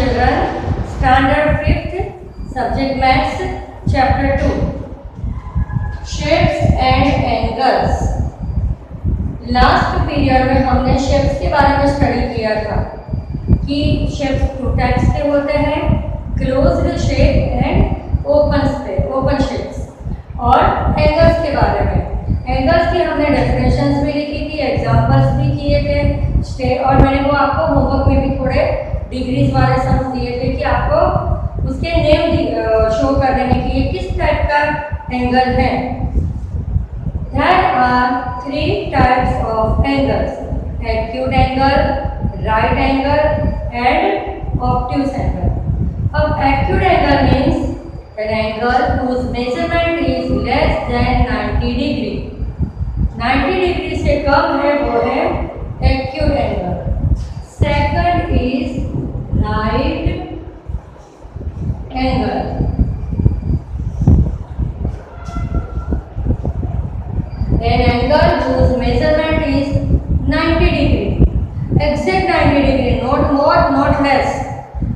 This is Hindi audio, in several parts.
children, standard 5th, subject maths, chapter 2, shapes and angles. Last period में हमने शेप्स के बारे में स्टडी किया था कि शेप्स टू टाइप्स के होते हैं, closed shape and open shapes, और एंगल्स के बारे में। एंगल्स की हमने डेफिनेशंस भी लिखी थी, एग्जांपल्स भी किए थे, और मैंने वो आपको होमवर्क में भी थोड़े डिग्रीज वाले सम्स दिए थे कि आपको उसके नेम शो कर देने कि ये किस टाइप का एंगल है। There are 3 types of angles: acute angle, right angle, and obtuse angle. अब acute angle means an angle whose measurement is less than 90 degree. 90 degree से कम है वो है acute angle. Second is right angle. An angle whose measurement is 90 degree, exact 90 degree, not more, not less,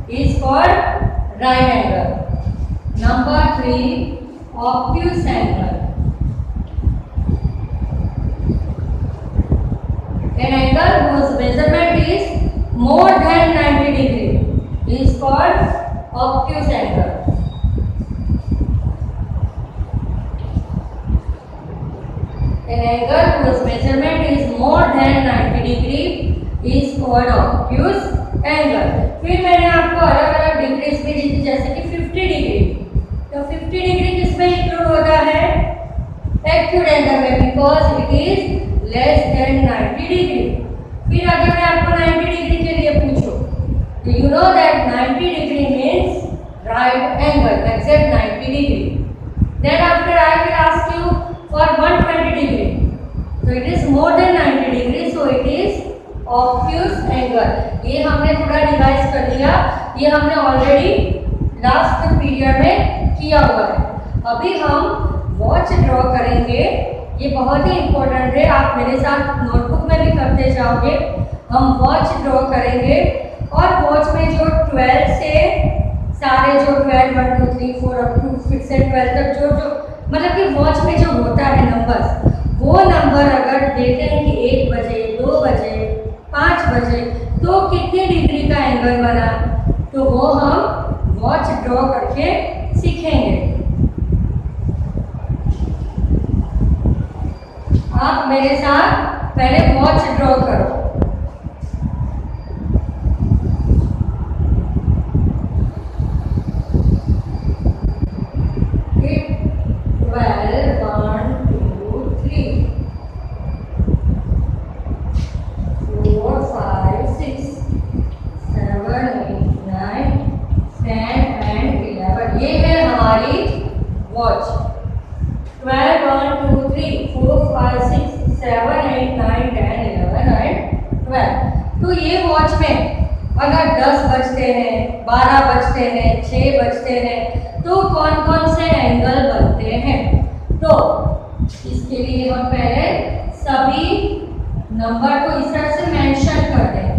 is called right angle. Number 3, obtuse angle. An angle whose measurement is more than 90 degree is called obtuse angle. An angle whose measurement is more than 90 degree is called obtuse angle. फिर मैंने आपको अलग अलग डिग्रीज भी दी थी, जैसे कि 50 डिग्री। तो 50 डिग्री किसमें इंक्लूड होता है? एक्यूट एंगल में, because it is less than 90 degree. फिर अगर मैं आपको 90 डिग्री के लिए पूछूं तो you know that 90 degree means right angle, exact 90 degree. Then after I will ask you for 120 degree, so it is more than 90 degree, so it is obtuse angle. ये हमने थोड़ा रिवाइज कर लिया, ये हमने ऑलरेडी लास्ट पीरियड में किया हुआ है। अभी हम वॉच ड्रॉ करेंगे, ये बहुत ही इम्पोर्टेंट है, आप मेरे साथ नोटबुक में भी करते जाओगे। हम वॉच ड्रॉ करेंगे और वॉच में जो 12 से सारे जो 12, 1, 2, 3, 4 अप टू 6 से 12 तक जो मतलब कि वॉच में जो होता है नंबर्स, वो नंबर अगर देते हैं कि 1 बजे, 2 बजे, 5 बजे, तो कितने डिग्री का एंगल बना, तो वो हम वॉच ड्रॉ करके सीखेंगे। आप मेरे साथ पहले वॉच ड्रॉ करो। Watch 12, 1, 2, 3, 4, 5, 6, 7, 8, 9, 10, 11 and 12। तो ये वॉच में अगर 10 बजते हैं, 12 बजते हैं, 6 बजते हैं, तो कौन कौन से एंगल बनते हैं? तो इसके लिए हम पहले सभी नंबर को इस तरह से मेंशन कर देंगे।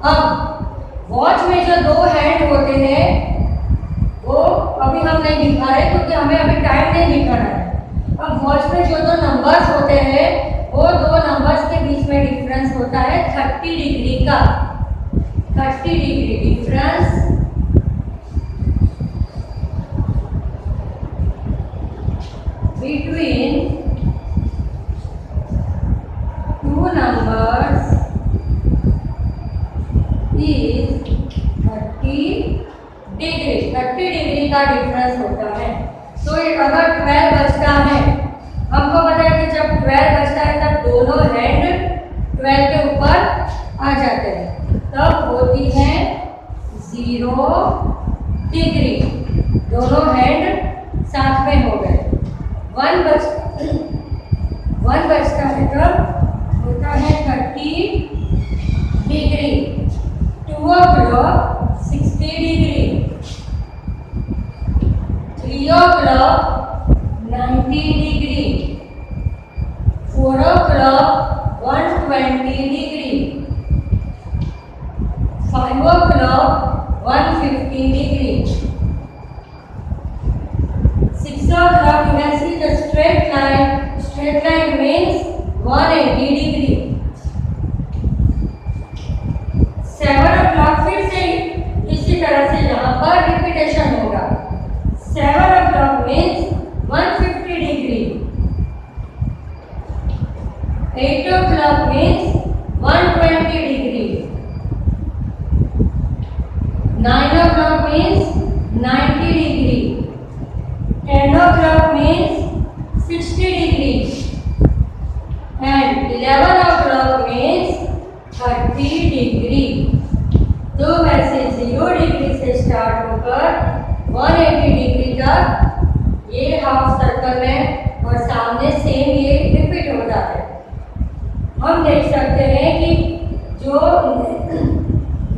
अब वॉच में जो 2 हैंड होते हैं वो अभी हम नहीं दिखा रहे क्योंकि हमें अभी टाइम नहीं दिखाना है। अब वॉच में जो 2 नंबर्स होते हैं वो 2 नंबर्स के बीच में डिफरेंस होता है 30 डिग्री का। 30 degree difference between 2 numbers is 30 degree. 30 degree का डिफरेंस होता है। तो अगर 12 बजता है, हमको पता है कि जब 12 बजता है तब दोनों हैंड 12 के ऊपर आ जाते हैं, तब होती है 0 डिग्री। दोनों हैंड साथ में हो गए। 1 बजता है तब होता है 30 degree. 2 o'clock 60 degree, 3 o'clock 90 degree, 4 o'clock 120 degree, 5 o'clock 150 degree, 6 o'clock you can see the straight line means 180 degree. 7 o'clock फिर से इसी तरह से यहाँ पर रिपीटेशन होगा. 7 o'clock means 150 degree. 8 o'clock means 120 degree. 9 o'clock means 90 degree. 10 o'clock means 60 degree. And 11 o'clock means 30 degree. तो वैसे 0 डिग्री से स्टार्ट होकर 180 डिग्री तक ये हाफ सर्कल में और सामने सेम ये रिपीट होता है. हम देख सकते हैं कि जो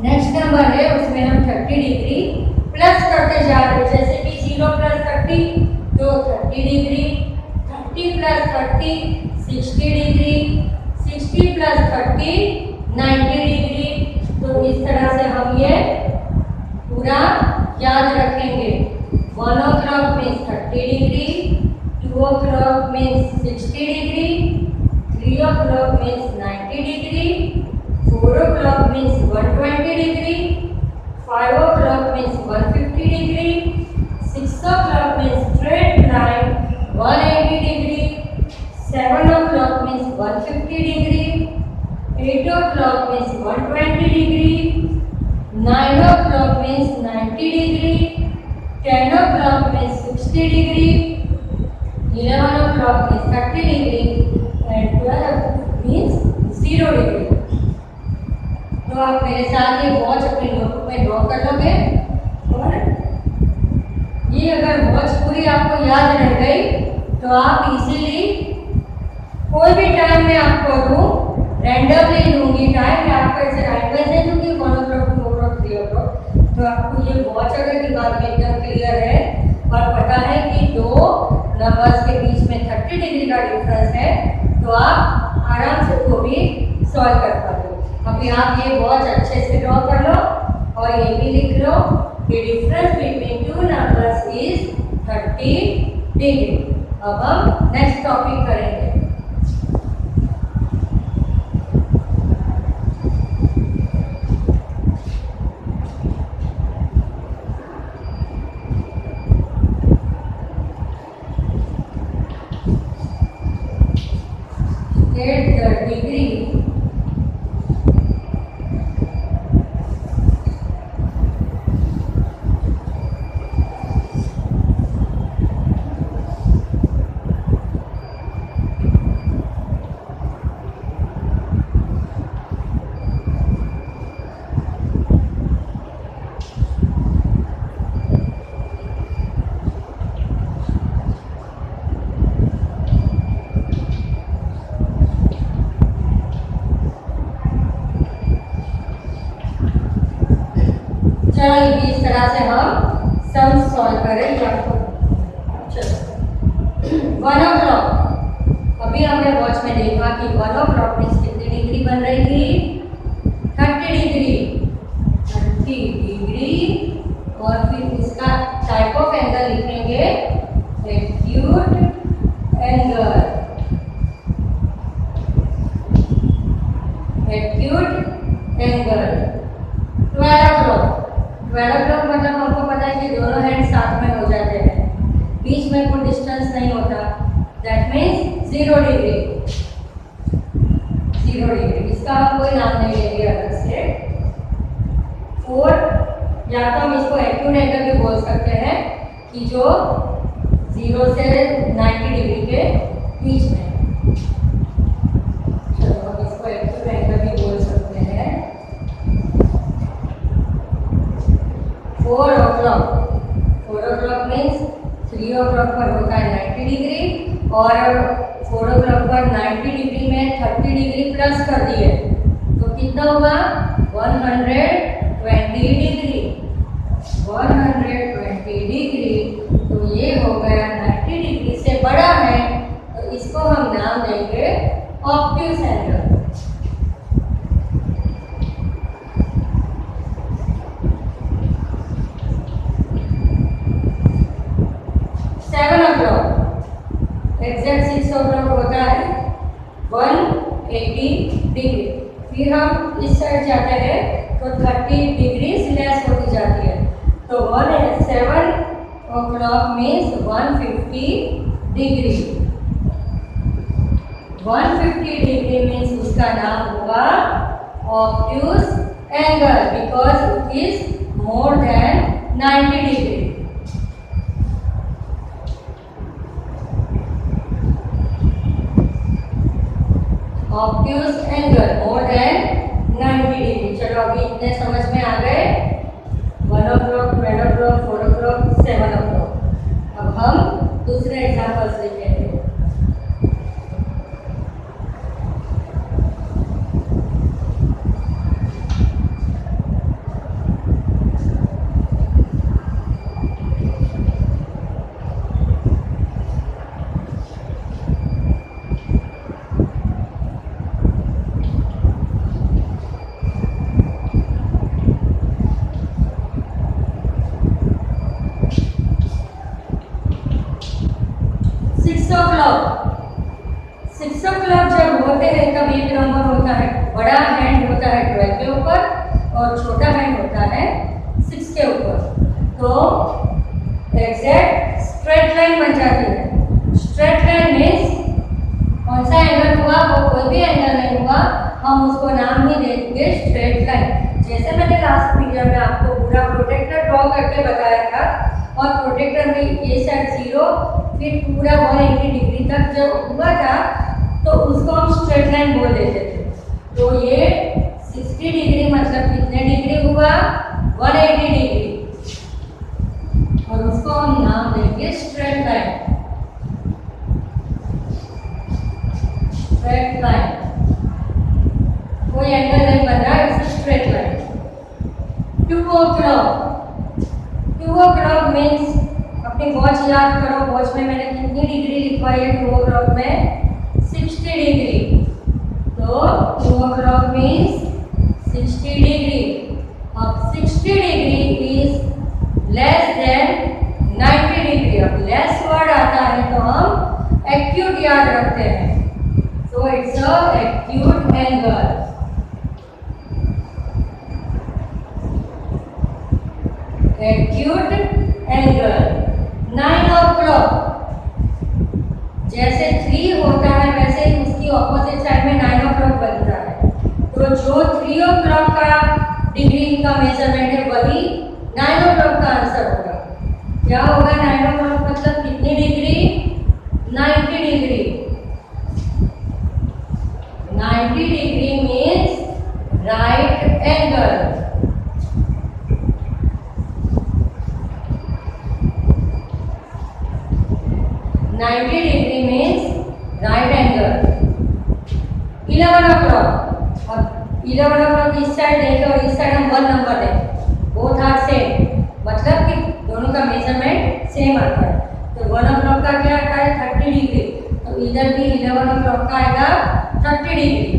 नेक्स्ट नंबर है उसमें हम 30 डिग्री प्लस करते जा रहे हैं. जैसे कि 0 प्लस 30 तो 30 degree, 30 plus 30 60 degree, 60 plus 30 90 degree. तो इस तरह से हम ये पूरा याद रखेंगे. 1 o'clock means 30 degree, 2 o'clock means 60 degree, 3 o'clock means 90 degree, 4 o'clock means 120 degree, 5 o'clock means 150 degree, 6 o'clock means straight line 180 degree, 7 o'clock means 150 degree, 8 o'clock means 120 degree, 9 o'clock means 90 degree, 10 o'clock means 60 degree, 11 o'clock means 30 degree, and 12 means 0 degree. तो आप मेरे साथ ये वॉच अपनी नोटबुक में ड्रॉ कर लोगे. और ये अगर वॉच पूरी आपको याद रह गई तो आप इजीली कोई भी टाइम में आपको दूँ, रैंडमली लूँगी टाइम, मैं आपको ऐसे टाइम में दे दूँगी 1 o'clock 2 o'clock 3 o'clock. तो आपको ये वॉच अगर दिमाग में एकदम क्लियर है और पता है कि दो नंबर्स के बीच में 30 डिग्री का डिफरेंस है तो आप आराम से वो भी सॉल्व कर पाते हो. अभी आप ये वॉच अच्छे से ड्रॉ कर लो और ये भी लिख लो कि difference between two numbers is 30 degree. अब हम नेक्स्ट टॉपिक करेंगे. चलो इस तरह से हम सम सॉल्व करेंगे. आपको चलो 1 o'clock, अभी हमने वॉच में देखा कि 1 o'clock में कितनी डिग्री बन रही थी 30 डिग्री. 30 डिग्री और फिर इसका टाइप ऑफ एंगल लिखेंगे acute angle. Acute angle. 12 o'clock मतलब हमको पता है कि दोनों हैंड साथ में हो जाते हैं, बीच में कोई डिस्टेंस नहीं होता. That means 0 degree. 0 डिग्री इसका हम कोई नाम नहीं लेंगे अलग से. 4 या तो हम इसको एक्यूट एंगल भी बोल सकते हैं कि जो 0 से 90 डिग्री के बीच में. चलो हम इसको एक्यूट एंगल भी बोल सकते हैं. 4 o'clock मीन्स 3 o'clock पर होता है 90 डिग्री और 4 o'clock पर 90 डिग्री में 30 डिग्री प्लस कर दिए तो कितना होगा 120 डिग्री, 120 डिग्री, तो ये हो गया 90 डिग्री से बड़ा है, तो इसको हम नाम देंगे ऑब्ट्यूज एंगल। एग्जैक्ट 6 o'clock होता है 180 डिग्री। फिर हम इस साइड जाते हैं तो 30 डिग्री लेस होती जाती है, तो 7 o'clock means 150 degree. 150 degree means उसका नाम होगा obtuse angle because it is more than 90 degree. Obtuse angle more than 90 degree. चलो अभी इतने समझ में आ गए, 1 o'clock, 12 o'clock, 4 o'clock, 7 o'clock। अब हम दूसरे एग्जाम्पल्स लिखेंगे। सिक्स ओ क्लॉक जब होते हैं तब एक नंबर होता है, बड़ा हैंड होता है 12 के ऊपर और छोटा हैंड होता है 6 के ऊपर, तो एग्जैक्ट स्ट्रेट लाइन बन जाती है। स्ट्रेट लाइन मीन्स कौन सा एंगल हुआ, वो कोई भी एंगल नहीं हुआ, हम उसको नाम ही देंगे स्ट्रेट लाइन। जैसे मैंने लास्ट पीरियड में आपको पूरा प्रोटेक्टर ड्रॉ करके बताया था, और प्रोटेक्टर में ये साइड 0 फिर पूरा 180 डिग्री तक जब हुआ था तो उसको हम स्ट्रेट लाइन बोल देते थे। तो ये 60 डिग्री मतलब कितने डिग्री हुआ, 180 डिग्री, और उसको हम नाम देंगे स्ट्रेट लाइन। स्ट्रेट लाइन, कोई एंगल नहीं बन रहा, it's straight line. 2 o'clock, 2 o'clock means अपनी वॉच याद करो, वॉच में मैंने कितनी डिग्री लिखवाई है 2 o'clock में, 60 डिग्री, तो 2 o'clock मीन्स 60 डिग्री। अब 60 degree is less than 90 degree. अब लेस वर्ड आता है तो हम एक्यूट याद रखते हैं, so it's a acute angle. Acute angle. 9 o'clock, जैसे 3 होता है वैसे ही उसकी ऑपोजिट साइड में 9 o'clock बनता है, तो जो 3 o'clock का डिग्री का मेजरमेंट है वही 9 o'clock का आंसर होगा। क्या होगा 9 o'clock मतलब कितनी degree, 90 degree. 90 degree means right angle. Degree means right angle. 11 o'clock, और 11 o'clock इस साइड देखें और इस साइड हम 1 नंबर दें, बोथ आर सेम, मतलब कि दोनों का मेजरमेंट सेम आता है। तो 1 o'clock का क्या आता है 30 डिग्री, तो इधर भी 11 o'clock का आएगा 30 degree.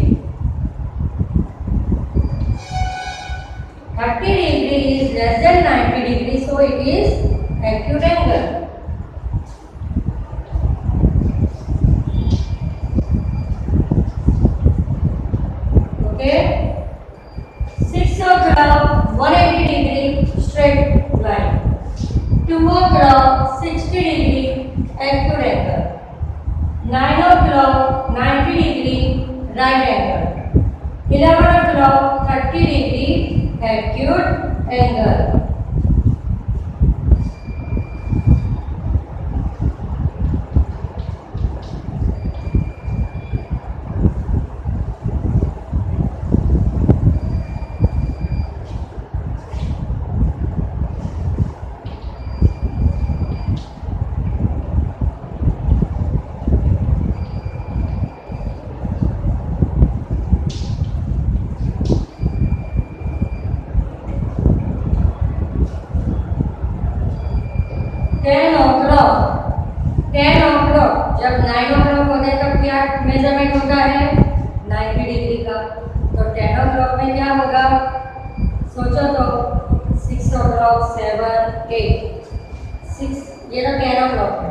30 degree is less than 90 degree, so it is acute angle. Okay, 6 o'clock 180 degree straight line, 2 o'clock 60 degree acute angle, 9 o'clock 90 degree right angle, 11 o'clock 30 degree acute angle। 10 o'clock, 10 o'clock, जब 9 o'clock होता है तब क्या मेजरमेंट होता है 90 डिग्री का। तो 10 o'clock में क्या होगा, सोचो तो 6 o'clock, 7, 8, 6, ये तो 10 o'clock है।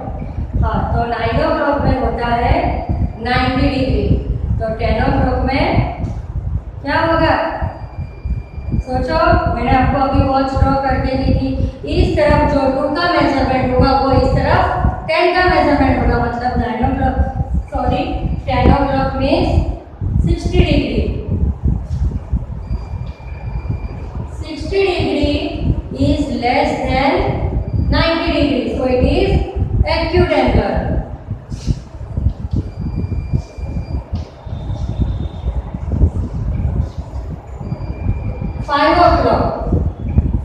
हाँ, तो 9 o'clock में होता है 90 डिग्री। तो 10 o'clock में क्या होगा, सोचो, मैंने आपको अभी वॉच ड्रॉ करके दी थी। इस तरफ जो 2 का मेजरमेंट होगा वो इस तरफ 10 का मेजरमेंट होगा, मतलब 9 o'clock, sorry 10 o'clock means 60 degree. 60 degree is less than 90 degree, so it is acute angle. 5 o'clock,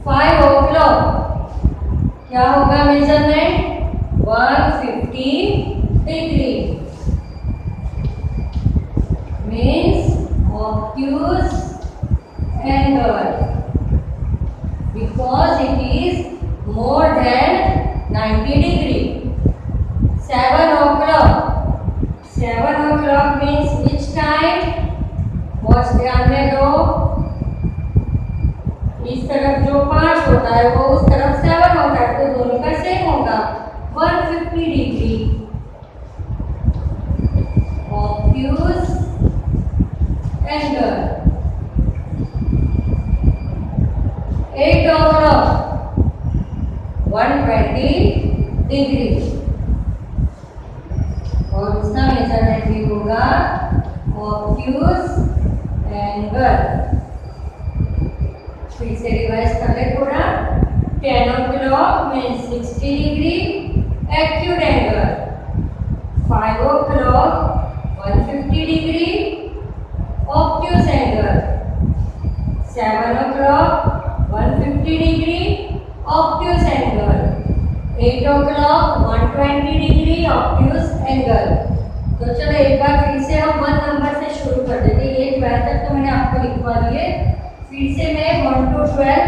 5 o'clock क्या होगा measurement 150 degree means obtuse angle because it is more than 90 degree. 7 o'clock, 7 o'clock means which time, watch ध्यान में दो, इस तरफ जो 5 होता है वो उस तरफ 7 होता है, तो दोनों का सेम होगा 150 degree obtuse angle. 8 o'clock 120 degree और उसका मेजरमेंट भी होगा obtuse angle. फिर से रिवाइज कर ले थोड़ा। 10 o'clock means 60 degree acute angle. 5 o'clock 150 degree obtuse angle. 7 o'clock 150 degree obtuse angle. 8 o'clock 120 degree obtuse angle. तो चलो एक बार फिर से हम 1 नंबर से शुरू कर देते हैं। ये 12 तक तो मैंने आपको लिखवा दिए, फिर से मैं 1 to 12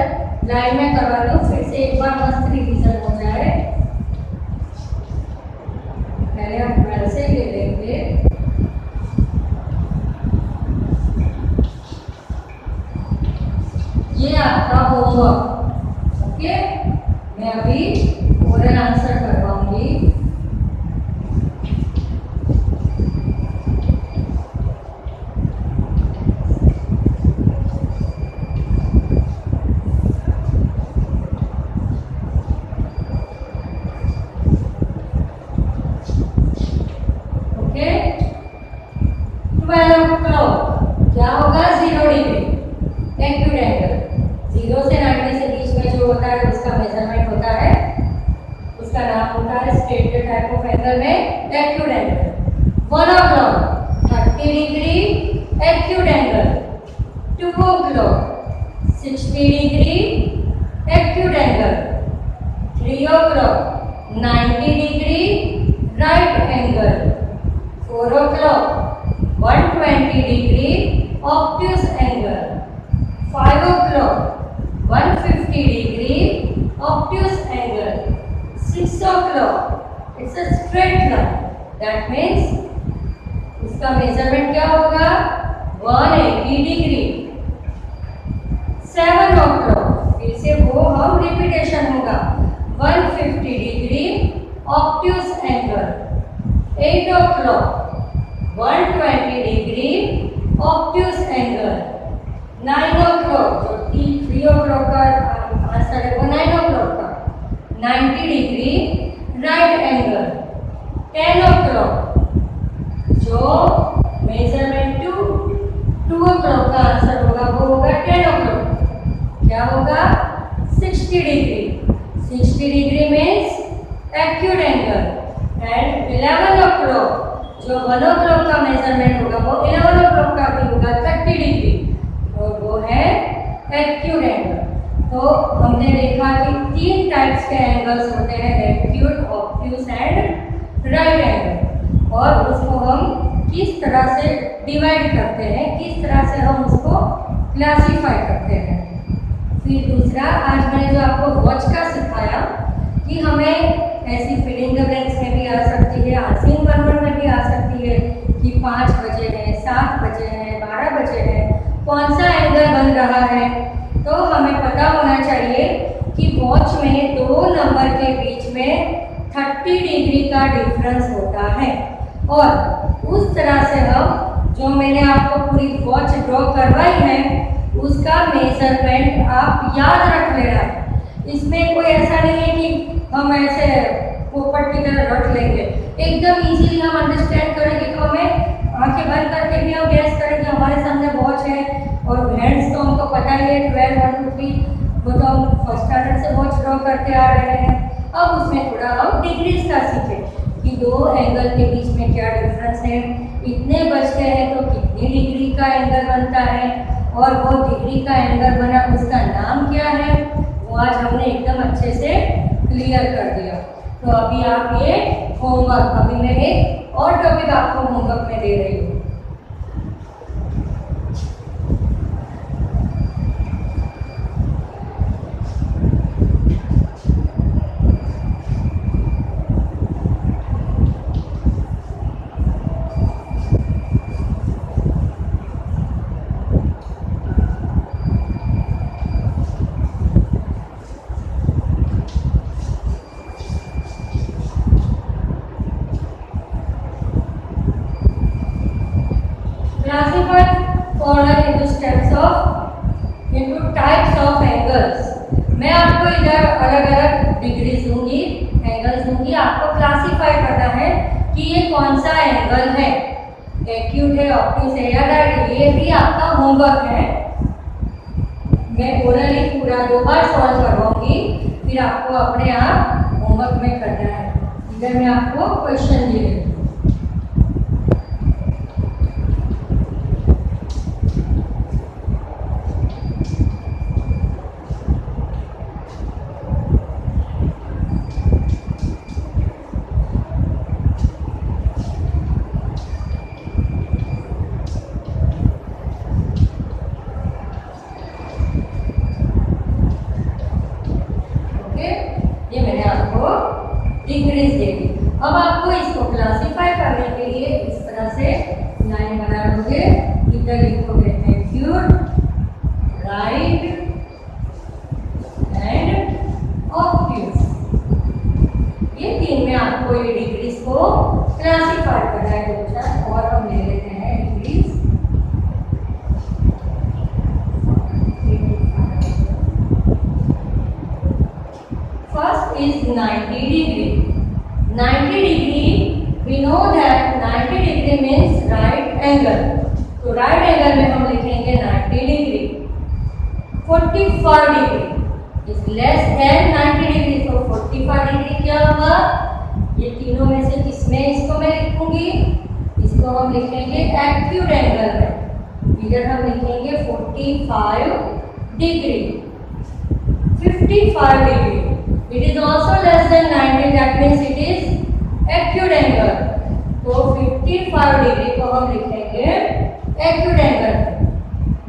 लाइन में करवा दूँ, फिर से एक बार मस्त रिवीजन हो जाए। पहले हम 12 से ले लेंगे। ये आपका होमवर्क, ओके। मैं अभी ओरल आंसर करवाऊंगी। क्या होगा 0 डिग्री एक्यूट एंगल। 0 से 90 से बीच में जो होता है उसका मेजरमेंट होता है, उसका नाम होता है स्ट्रेट टाइप ऑफ एंगल में acute angle. 1 o'clock 30 degree acute angle. 2 o'clock 60 degree acute angle. 3 o'clock 90 degree right angle. 4 o'clock 120 degree obtuse angle. 5 o'clock 150 degree obtuse angle. 6 o'clock it's a straight line, that means इसका मेजरमेंट क्या होगा 180 डिग्री। 7 o'clock फिर से वो हम रिपीटेशन होगा 150 degree obtuse angle. 8 o'clock 120 degree obtuse angle. 9 o'clock जो 3 o'clock का आंसर है वो 9 o'clock का 90 डिग्री राइट एंगल। 10 o'clock जो मेजरमेंट 2 o'clock का आंसर होगा वो होगा 10 o'clock, क्या होगा 60 degree. 60 degree means acute angle. And 11 o'clock जो 1 o'clock का मेजरमेंट होगा वो 11 o'clock का भी होगा 30 डिग्री, और वो है एक्यूट एंगल। तो हमने देखा कि 3 टाइप्स के एंगल्स होते हैं, acute, obtuse and right angle, और उसको हम किस तरह से डिवाइड करते हैं, किस तरह से हम उसको क्लासीफाई करते हैं। फिर दूसरा, आज मैंने जो आपको वॉच का सिखाया कि हमें ऐसी फिलिंग द ब्लैंक्स में भी आ सकती है, आंसरिंग वन वर्ड में भी आ सकती है कि 5 बजे है, 7 बजे है, 12 बजे है, कौन सा एंगल बन रहा है। तो हमें पता होना चाहिए कि वॉच में 2 नंबर के बीच में 30 डिग्री का डिफरेंस होता है। और उस तरह से हम जो मैंने आपको पूरी वॉच ड्रॉ करवाई है उसका मेजरमेंट आप याद रख लेना है। इसमें कोई ऐसा नहीं है कि हम ऐसे पोपट की तरह रख लेंगे, एकदम इजीली हम अंडरस्टैंड करेंगे। तो हमें आंखें बंद करके भी हम गैस करेंगे हमारे सामने वॉच है और हैंड्स तो हमको पता ही है 12, 1, 2, 3 वो तो हम फर्स्ट स्टैंडर्ड से वॉच ड्रॉ करते आ रहे हैं। अब उसमें थोड़ा हम डिग्रीज का सीखें कि 2 एंगल के बीच में क्या डिफरेंस है, इतने बजते हैं तो कितनी डिग्री का एंगल बनता है और वो डिग्री का एंगल बना उसका नाम क्या है, वो आज हमने एकदम अच्छे से क्लियर कर दिया। तो अभी आप ये होमवर्क, अभी मैं एक और टॉपिक आपको होमवर्क में दे रही हूँ। Classify corner into types of angles। मैं आपको इधर अलग अलग डिग्रीज दूंगी, एंगल्स दूंगी, आपको क्लासिफाई करना है कि ये कौन सा एंगल है, एक्यूट है, ऑब्ट्यूस है या डायरेक्ट। ये भी आपका होमवर्क है। मैं ओरली पूरा 2 बार सॉल्व करवाऊंगी, फिर आपको अपने आप होमवर्क में करना है। इधर मैं आपको क्वेश्चन दे रही हूँ। ये मैंने आपको डिग्रीज दे दी। अब आपको इसको क्लासिफाई करने के लिए इस तरह से लाइन बना लोगे। इधर लिखोगे एक्यूट, राइट एंड ऑब्ट्यूस। ये 3 में आपको ये डिग्रीज को क्लासिफाई करना है। बच्चा और हम ले लेते हैं degrees. First is 90 degree. 90 degree, we know that 90 degree means right angle. तो right angle में हम लिखेंगे 90 degree. 45 degree is less than 90 degree. तो 45 degree क्या होगा? ये तीनों में से किसमें इसको मैं लिखूंगी? इसको हम लिखेंगे एक्यूट एंगल में। इधर हम लिखेंगे 45 degree. 55 degree. It is also less than 90, that means it is acute angle. तो 55 डिग्री को हम लिखेंगे acute angle।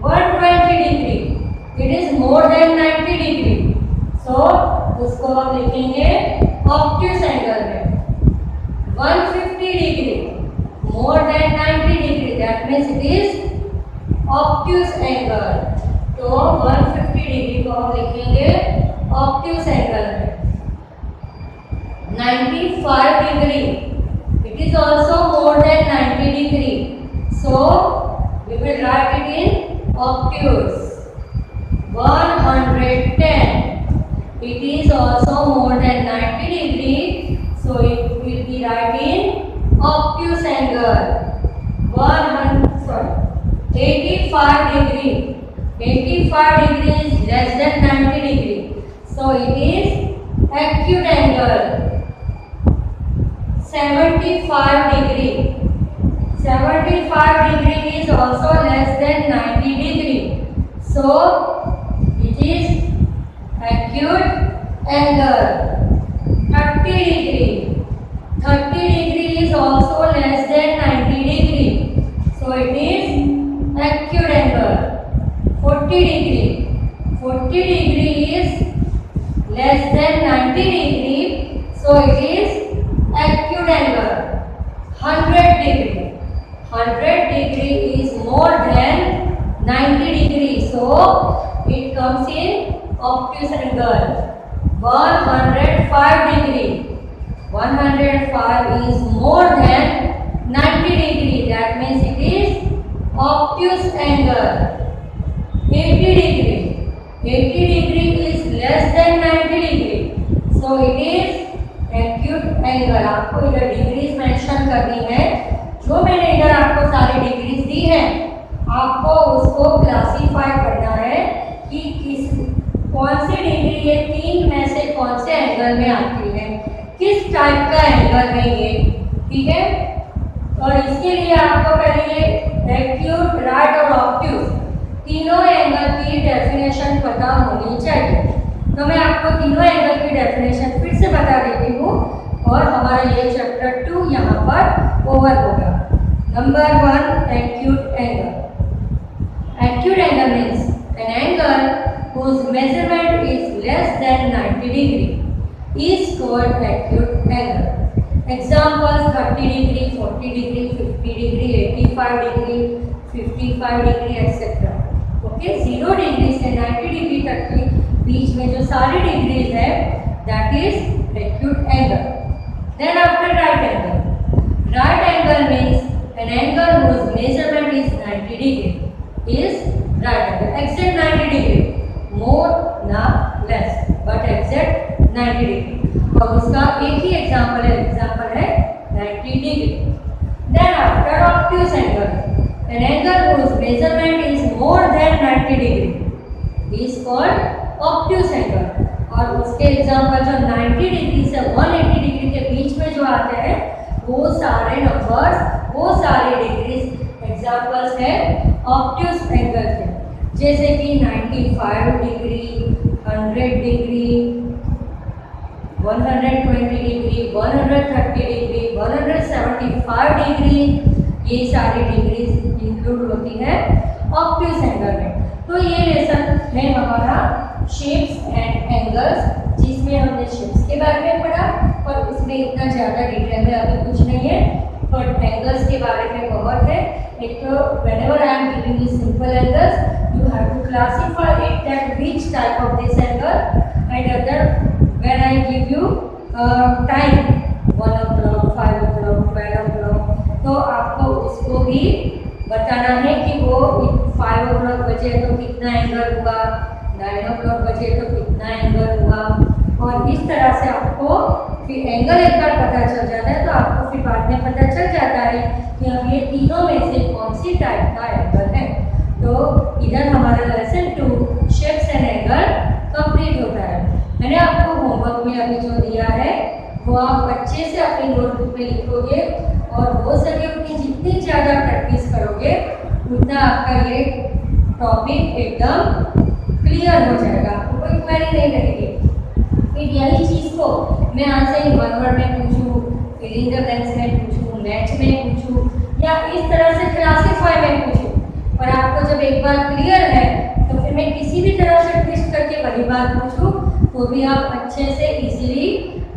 120 degree, it is more than 90 degree, so उसको हम लिखेंगे obtuse angle में। 150 degree, more than 90 degree, that means it is obtuse angle। तो 150 डिग्री को हम लिखेंगे obtuse angle में। 95 degree, it is also more than 90 degree, so we will write it in obtuse। 110, it is also more than 90 degree, so it will be write in obtuse angle। 85 degree, 85 degree is less than 90 degree, so it is acute angle। 75 degree, 75 degree is also less than 90 degree, so it is acute angle। 30 degree, 30 degree is also less than 90 degree, so it is acute angle। 40 degree, 40 degree is less than 90 degree, so it is in obtuse angle 105 degree. 105 is more than 90 degree. That means it is obtuse angle. 80 degree. 80 degree is less than 90 degree. So it is acute angle. आपको इधर डिग्रीज मेंशन करनी है. जो मैंने इधर आपको सारी डिग्रीज दी है, आपको उसको क्लासीफाई करना है कि कौन सी डिग्री ये तीन में से कौन से एंगल में आती है, किस टाइप का एंगल है ये. ठीक है. और इसके लिए आपको पहले एक्यूट, राइट और ऑब्ट्यूज तीनों एंगल की डेफिनेशन पता होनी चाहिए. तो मैं आपको तीनों एंगल की डेफिनेशन फिर से बता देती हूँ और हमारा ये चैप्टर 2 यहाँ पर ओवर होगा. Number 1, acute angle. Acute angle means an angle whose measurement is less than 90 degree is called acute angle. Examples 30 degree, 40 degree, 50 degree, 85 degree, 55 degree, etc. Okay, 0 degree से 90 डिग्री तक के बीच में जो सारी डिग्रीज है, that is acute angle. Then after right angle. Right angle means an angle whose measurement is 90 degree is right angle. Exact 90 degree. More ना less, but exact 90 degree. और उसका एक ही एग्जाम्पल है 90 degree. Then after obtuse angle, an angle whose measurement is more than 90 degree is called obtuse angle. और उसके एग्जाम्पल जो 90 डिग्री से 180 डिग्री के बीच में जो आते हैं, वो सारे नंबर्स, वो सारे डिग्रीज एग्जाम्पल्स है obtuse एंगल के. जैसे कि 95 degree, 100 degree, 120 degree, 130 degree, 175 degree, ये सारी डिग्रीज इंक्लूड होती है ऑब्ट्यूज एंगल में. तो ये लेसन है हमारा शेप्स एंड एंगल्स, जिसमें हमने शेप्स के बारे में पढ़ा और उसमें इतना ज़्यादा डिटेल में अभी कुछ नहीं है, बट एंगल्स के बारे में बहुत है. एक तो whenever I am giving you simple angles, you have to classify it that which type of this angle, and other when I give you time 1 o'clock, 5 o'clock, 12 o'clock, तो आपको उसको भी बताना है कि वो 5 o'clock बजे तो कितना एंगल हुआ, 9 o'clock बजे तो कितना एंगल हुआ. और इस तरह से आपको फिर एंगल एक बार पता चल जाता है, तो आपको फिर बाद में पता चल जाता है कि हम ये तीनों में से कौन सी टाइप का एंगल है. तो इधर हमारा lesson 2 shapes and angle complete होता है. मैंने आपको होमवर्क में अभी जो दिया है वो आप अच्छे से अपनी नोटबुक में लिखोगे और वो सभी अपनी जितनी ज़्यादा प्रैक्टिस करोगे उतना आपका ये टॉपिक एकदम क्लियर हो जाएगा, आपको कोई क्वेरी नहीं रहेगी. फिर यही चीज़ को मैं आज से 1 वर्ड में पूछूँ, फिलिंग द ब्लैंक्स में पूछूँ, मैच में पूछूँ, या इस तरह से क्लासीफाई में पूछूँ, पर आपको जब एक बार क्लियर है तो फिर मैं किसी भी तरह से ट्विस्ट करके वही बात पूछूँ तो भी आप अच्छे से इजीली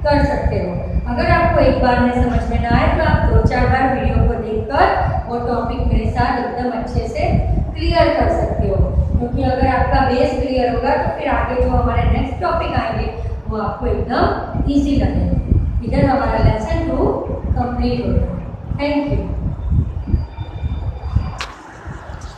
कर सकते हो. अगर आपको एक बार में समझ में ना आए तो आप 2-4 बार वीडियो को देखकर वो टॉपिक मेरे साथ एकदम अच्छे से क्लियर कर सकते हो, क्योंकि अगर आपका बेस क्लियर होगा तो फिर आगे जो हमारे नेक्स्ट टॉपिक आएंगे वो आपको एकदम ईजी लगेगा. इधर हमारा लेसन 2 कंप्लीट होता है. Thank you.